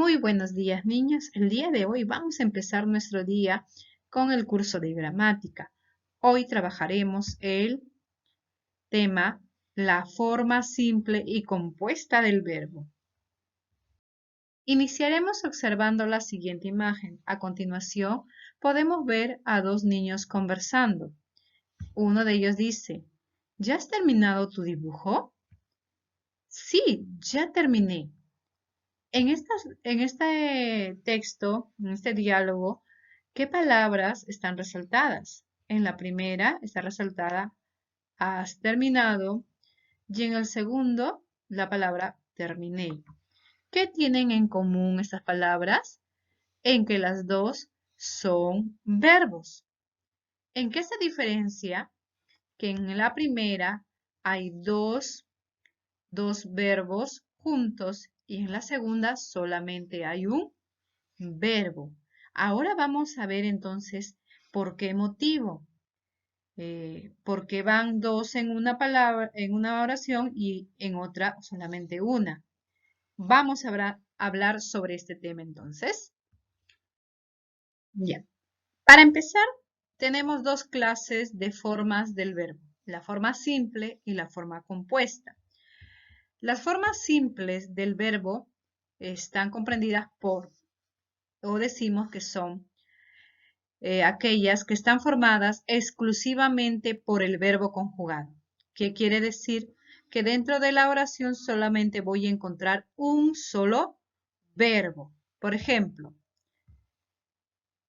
Muy buenos días, niños. El día de hoy vamos a empezar nuestro día con el curso de gramática. Hoy trabajaremos el tema la forma simple y compuesta del verbo. Iniciaremos observando la siguiente imagen. A continuación, podemos ver a dos niños conversando. Uno de ellos dice, ¿ya has terminado tu dibujo? Sí, ya terminé. En este texto, en este diálogo, ¿qué palabras están resaltadas? En la primera está resaltada has terminado y en el segundo la palabra terminé. ¿Qué tienen en común estas palabras? En que las dos son verbos. ¿En qué se diferencia? Que en la primera hay dos verbos juntos y en la segunda solamente hay un verbo. Ahora vamos a ver entonces por qué motivo. Por qué van dos en una palabra, en una oración y en otra solamente una. Vamos a hablar sobre este tema entonces. Ya. Para empezar, tenemos dos clases de formas del verbo, la forma simple y la forma compuesta. Las formas simples del verbo están comprendidas por, o decimos que son aquellas que están formadas exclusivamente por el verbo conjugado. ¿Qué quiere decir? Que dentro de la oración solamente voy a encontrar un solo verbo. Por ejemplo,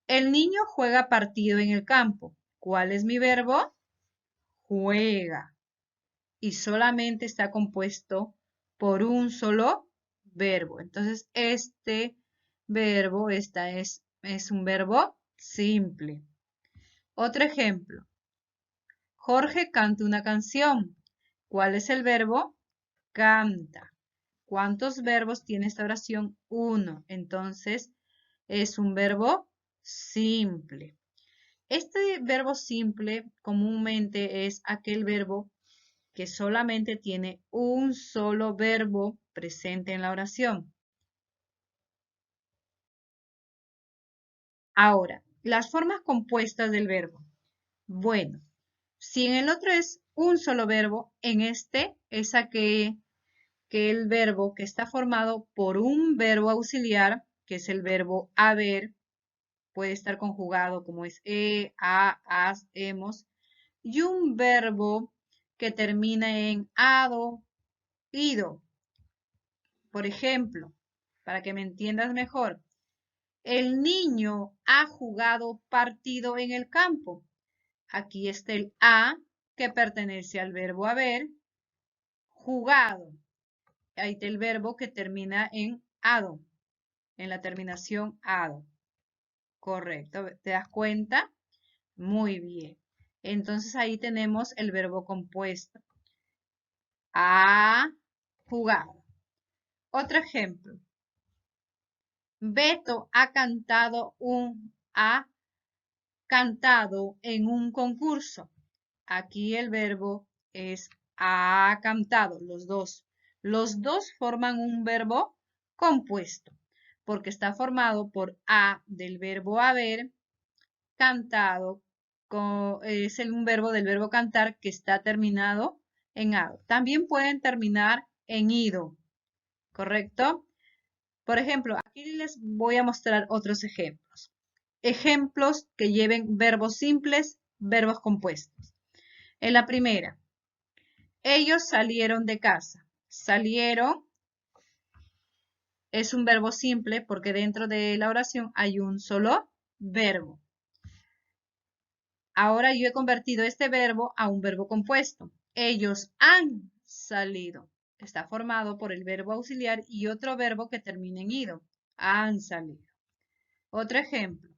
el niño juega partido en el campo. ¿Cuál es mi verbo? Juega. Y solamente está compuesto por un solo verbo. Entonces, este verbo, es un verbo simple. Otro ejemplo. Jorge canta una canción. ¿Cuál es el verbo? Canta. ¿Cuántos verbos tiene esta oración? Uno. Entonces, es un verbo simple. Este verbo simple comúnmente es aquel verbo que solamente tiene un solo verbo presente en la oración. Ahora, las formas compuestas del verbo. Bueno, si en el otro es un solo verbo, en este es que el verbo que está formado por un verbo auxiliar, que es el verbo haber, puede estar conjugado como es has, hemos, y un verbo que termina en ado, ido. Por ejemplo, para que me entiendas mejor, el niño ha jugado partido en el campo. Aquí está el a que pertenece al verbo haber, jugado. Ahí está el verbo que termina en ado, en la terminación ado. Correcto, ¿te das cuenta? Muy bien. Entonces ahí tenemos el verbo compuesto. Ha jugado. Otro ejemplo. Beto ha cantado en un concurso. Aquí el verbo es ha cantado, los dos. Los dos forman un verbo compuesto, porque está formado por a del verbo haber, cantado, es un verbo del verbo cantar que está terminado en ado. También pueden terminar en ido, ¿correcto? Por ejemplo, aquí les voy a mostrar otros ejemplos. Ejemplos que lleven verbos simples, verbos compuestos. En la primera, ellos salieron de casa. Salieron es un verbo simple porque dentro de la oración hay un solo verbo. Ahora yo he convertido este verbo a un verbo compuesto. Ellos han salido. Está formado por el verbo auxiliar y otro verbo que termina en ido. Han salido. Otro ejemplo.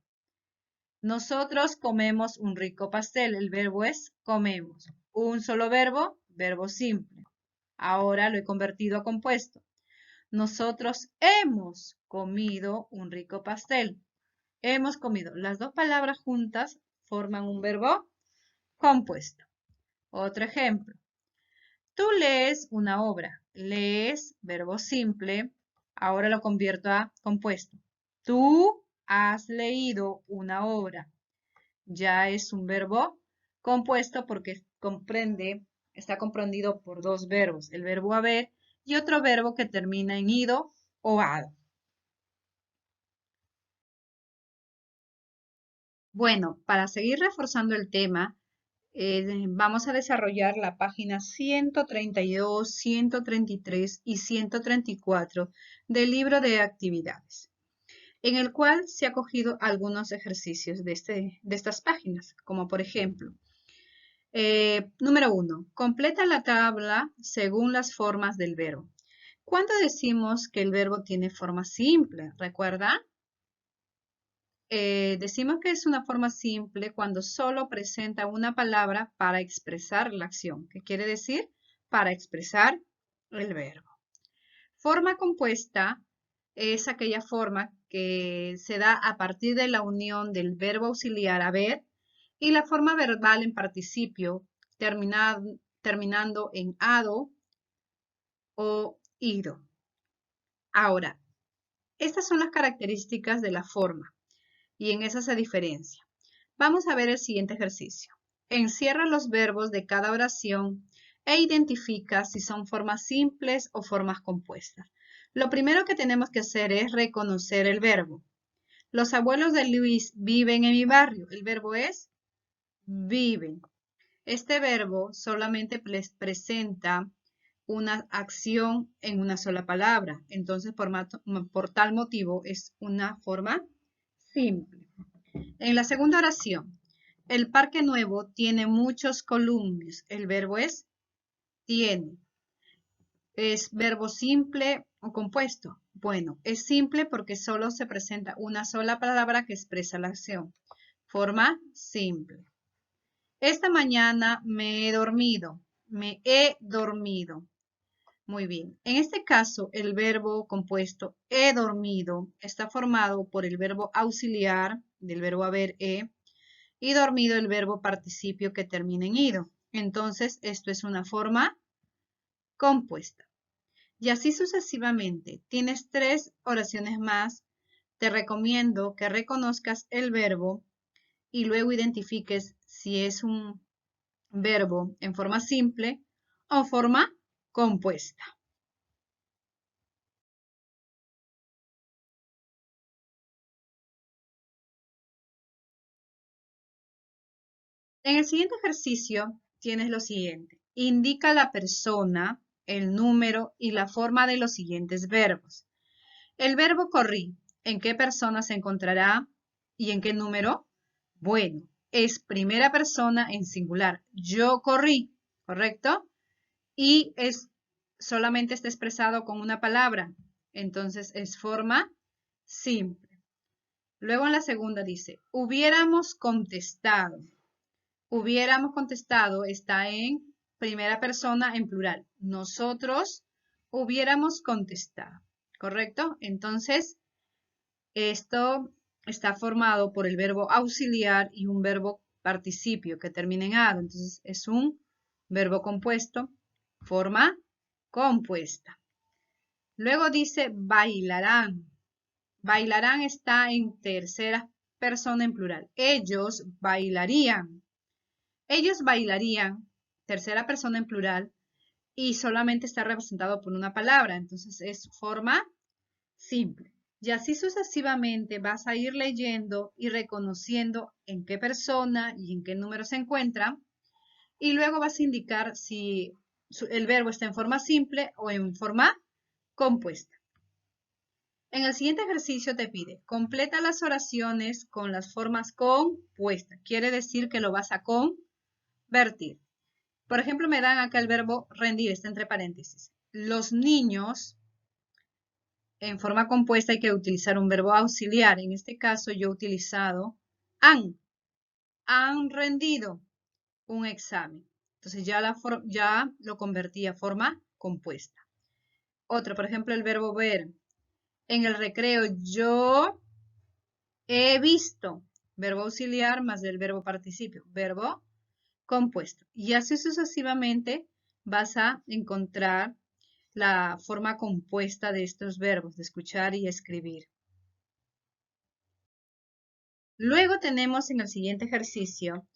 Nosotros comemos un rico pastel. El verbo es comemos. Un solo verbo, verbo simple. Ahora lo he convertido a compuesto. Nosotros hemos comido un rico pastel. Hemos comido. Las dos palabras juntas forman un verbo compuesto. Otro ejemplo. Tú lees una obra. Lees, verbo simple. Ahora lo convierto a compuesto. Tú has leído una obra. Ya es un verbo compuesto porque está comprendido por dos verbos, el verbo haber y otro verbo que termina en ido o ado. Bueno, para seguir reforzando el tema, vamos a desarrollar la página 132, 133 y 134 del libro de actividades, en el cual se ha cogido algunos ejercicios de estas páginas, como por ejemplo, número 1, completa la tabla según las formas del verbo. ¿Cuándo decimos que el verbo tiene forma simple? ¿Recuerda? Decimos que es una forma simple cuando solo presenta una palabra para expresar la acción. ¿Qué quiere decir? Para expresar el verbo. Forma compuesta es aquella forma que se da a partir de la unión del verbo auxiliar haber y la forma verbal en participio terminando en ado o ido. Ahora, estas son las características de la forma y en eso se diferencia. Vamos a ver el siguiente ejercicio. Encierra los verbos de cada oración e identifica si son formas simples o formas compuestas. Lo primero que tenemos que hacer es reconocer el verbo. Los abuelos de Luis viven en mi barrio. El verbo es viven. Este verbo solamente presenta una acción en una sola palabra. Entonces, por tal motivo, es una forma simple. En la segunda oración, el parque nuevo tiene muchos columpios. El verbo es tiene. ¿Es verbo simple o compuesto? Bueno, es simple porque solo se presenta una sola palabra que expresa la acción. Forma simple. Esta mañana me he dormido. Me he dormido. Muy bien. En este caso, el verbo compuesto he dormido está formado por el verbo auxiliar del verbo haber y dormido el verbo participio que termina en ido. Entonces, esto es una forma compuesta. Y así sucesivamente. Tienes 3 oraciones más. Te recomiendo que reconozcas el verbo y luego identifiques si es un verbo en forma simple o forma compuesta. En el siguiente ejercicio tienes lo siguiente. Indica la persona, el número y la forma de los siguientes verbos. El verbo corrí, ¿en qué persona se encontrará y en qué número? Bueno, es primera persona en singular. Yo corrí, ¿correcto? Y solamente está expresado con una palabra. Entonces es forma simple. Luego en la segunda dice, hubiéramos contestado. Hubiéramos contestado está en primera persona en plural. Nosotros hubiéramos contestado, ¿correcto? Entonces, esto está formado por el verbo auxiliar y un verbo participio que termina en ado. Entonces, es un verbo compuesto, forma compuesta. Luego dice bailarán. Bailarán está en tercera persona en plural. Ellos bailarían. Ellos bailarían, tercera persona en plural, y solamente está representado por una palabra. Entonces es forma simple. Y así sucesivamente vas a ir leyendo y reconociendo en qué persona y en qué número se encuentra. Y luego vas a indicar si el verbo está en forma simple o en forma compuesta. En el siguiente ejercicio te pide, completa las oraciones con las formas compuestas. Quiere decir que lo vas a convertir. Por ejemplo, me dan acá el verbo rendir, está entre paréntesis. Los niños, en forma compuesta hay que utilizar un verbo auxiliar. En este caso yo he utilizado han rendido un examen. Entonces ya lo convertí a forma compuesta. Otro, por ejemplo, el verbo ver. En el recreo yo he visto. Verbo auxiliar más el verbo participio. Verbo compuesto. Y así sucesivamente vas a encontrar la forma compuesta de estos verbos, de escuchar y escribir. Luego tenemos en el siguiente ejercicio,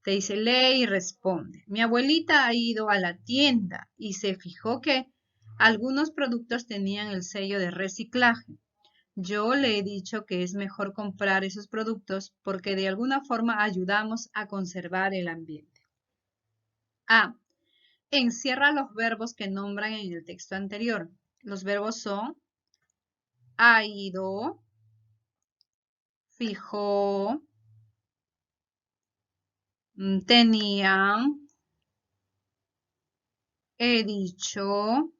te dice lee y responde. Mi abuelita ha ido a la tienda y se fijó que algunos productos tenían el sello de reciclaje. Yo le he dicho que es mejor comprar esos productos porque de alguna forma ayudamos a conservar el ambiente. A. Encierra los verbos que nombran en el texto anterior. Los verbos son ha ido, fijó, tenían, he dicho,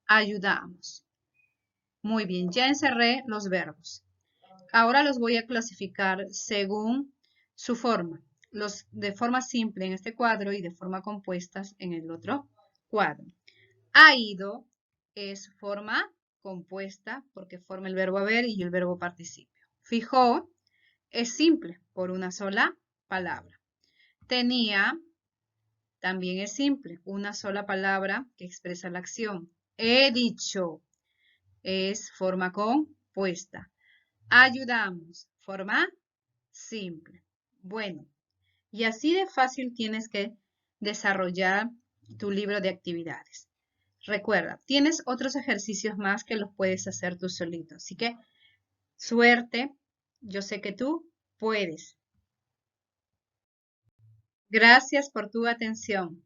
ayudamos. Muy bien, ya encerré los verbos. Ahora los voy a clasificar según su forma. Los de forma simple en este cuadro y de forma compuestas en el otro cuadro. Ha ido es forma compuesta porque forma el verbo haber y el verbo participio. Fijó es simple por una sola palabra. Tenía también es simple, una sola palabra que expresa la acción. He dicho es forma compuesta. Ayudamos, forma simple. Bueno, y así de fácil tienes que desarrollar tu libro de actividades. Recuerda, tienes otros ejercicios más que los puedes hacer tú solito. Así que, suerte, yo sé que tú puedes. Gracias por tu atención.